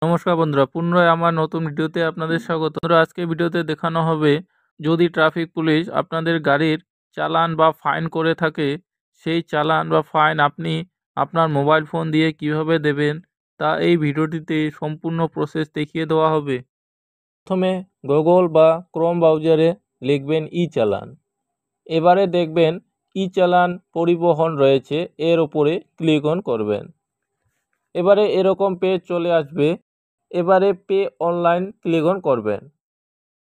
নমস্কার বন্ধুরা, পুনরায় আমার নতুন ভিডিওতে আপনাদের স্বাগত। বন্ধুরা, আজকে ভিডিওতে দেখানো হবে যদি ট্রাফিক পুলিশ আপনাদের গাড়ির চালান বা ফাইন করে থাকে, সেই চালান বা ফাইন আপনি আপনার মোবাইল ফোন দিয়ে কিভাবে দেবেন তা এই ভিডিওটিতে সম্পূর্ণ প্রসেস দেখিয়ে দেওয়া হবে। প্রথমে গুগল বা ক্রোম ব্রাউজারে লিখবেন ই চালান। এবারে দেখবেন ই চালান পরিবহন রয়েছে, এর উপরে ক্লিক অন করবেন। এবারে এরকম পেজ চলে আসবে। এবারে পে অনলাইন ক্লিক অন করবেন।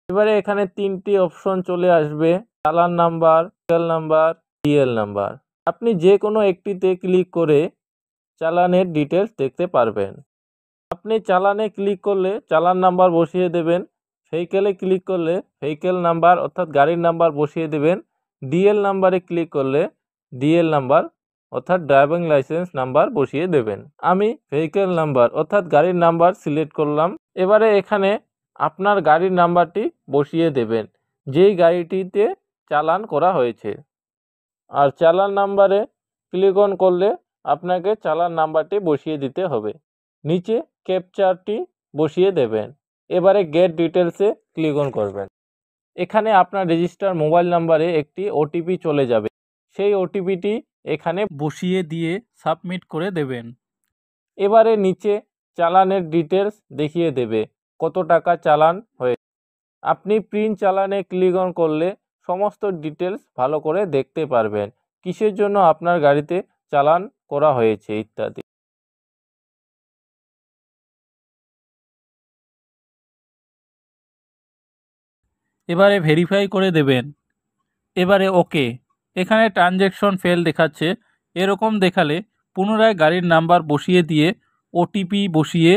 এবারে এখানে 3টি অপশন চলে আসবে, চালান number, serial number, DL number. আপনি যে কোনো একটিতে ক্লিক করে চালানের ডিটেলস দেখতে পারবেন। আপনি চালানে ক্লিক করলে চালান নাম্বার বসিয়ে দেবেন, ভেহিকেলে ক্লিক করলে ভেহিকেল নাম্বার অর্থাৎ গাড়ির নাম্বার বসিয়ে দেবেন, ডিএল নাম্বারে ক্লিক করলে ডিএল নাম্বার অর্থাৎ ড্রাইভিং লাইসেন্স নাম্বার বসিয়ে দেবেন। আমি ভেহিকেল নাম্বার অর্থাৎ গাড়ির নাম্বার সিলেক্ট করলাম। এবারে এখানে আপনার গাড়ির নাম্বারটি বসিয়ে দেবেন, যেই গাড়িটিতে চালান করা হয়েছে। আর চালান নাম্বারে ক্লিক অন করলে আপনাকে চালান নাম্বারটি বসিয়ে দিতে হবে। নিচে ক্যাপচারটি বসিয়ে দেবেন। এবারে গেট ডিটেলসে ক্লিক অন করবেন। এখানে আপনার রেজিস্টার মোবাইল নাম্বারে একটি ওটিপি চলে যাবে, সেই ওটিপিটি এখানে বসিয়ে দিয়ে সাবমিট করে দেবেন। এবারে নিচে চালানের ডিটেলস দেখিয়ে দেবে কত টাকা চালান হয়েছে। আপনি প্রিন্ট চালানে ক্লিক অন করলে সমস্ত ডিটেলস ভালো করে দেখতে পারবেন, কিসের জন্য আপনার গাড়িতে চালান করা হয়েছে ইত্যাদি। এবারে ভেরিফাই করে দেবেন। এবারে ওকে। এখানে ট্রানজ্যাকশন ফেল দেখাচ্ছে, এরকম দেখালে পুনরায় গাড়ির নাম্বার বসিয়ে দিয়ে ওটিপি বসিয়ে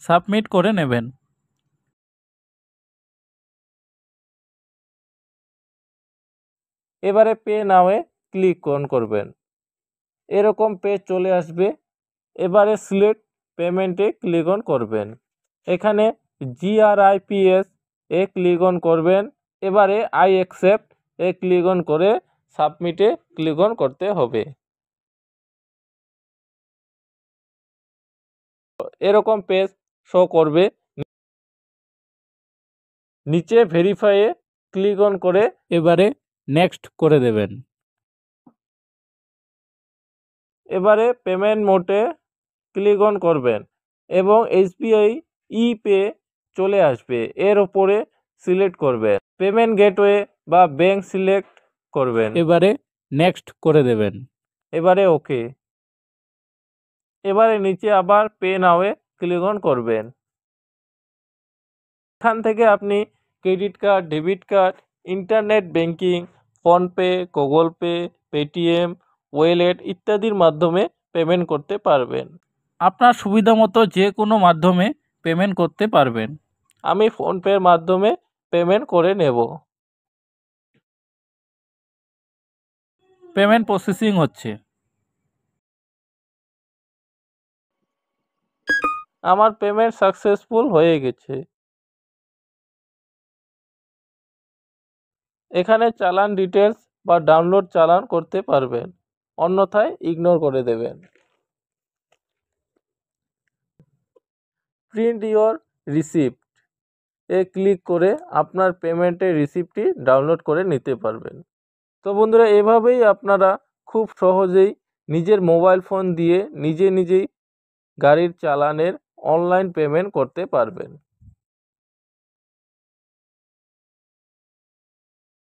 সাবমিট করে নেবেন। এবারে পে নাওয়ে ক্লিক অন করবেন। এরকম পেজ চলে আসবে। এবারে সিলেক্ট পেমেন্টে ক্লিক অন করবেন। এখানে GRIPS এ ক্লিক অন করবেন। এবারে I accept A click on করে সাবমিটে ক্লিক অন করতে হবে। এরকম পেজ শো করবে। নিচে ভেরিফাইয়ে ক্লিক অন করে এবারে নেক্সট করে দেবেন। এবারে পেমেন্ট মোডে ক্লিক অন করবেন এবং SBI ই-পে চলে আসবে, এর উপরে সিলেক্ট করবেন। পেমেন্ট গেটওয়ে বা ব্যাংক সিলেক্ট করবেন। এবারে নেক্সট করে দেবেন। এবারে ওকে। এবারে নিচে আবার পে নাওয়ে ক্লিক অন করবেন। এখান থেকে আপনি credit card, debit card, internet banking, PhonePe, Google pay, Paytm, wallet ইত্যাদির মাধ্যমে পেমেন্ট করতে পারবেন। আপনার সুবিধা মতো যে কোনো মাধ্যমে পেমেন্ট করতে পারবেন। আমি ফোনপের মাধ্যমে পেমেন্ট করে নেব। পেমেন্ট প্রসেসিং হচ্ছে। আমার পেমেন্ট সাকসেসফুল হয়ে গেছে। এখানে চালান ডিটেলস বা ডাউনলোড চালান করতে পারবেন, অন্যথায় ইগনোর করে দেবেন। Print your receipt A click করে আপনার পেমেন্টের রিসিপ্টটি ডাউনলোড করে নিতে পারবেন। তো বন্ধুরা, এভাবেই আপনারা খুব সহজেই নিজের মোবাইল ফোন দিয়ে নিজেই গাড়ির চালানের অনলাইন পেমেন্ট করতে পারবেন।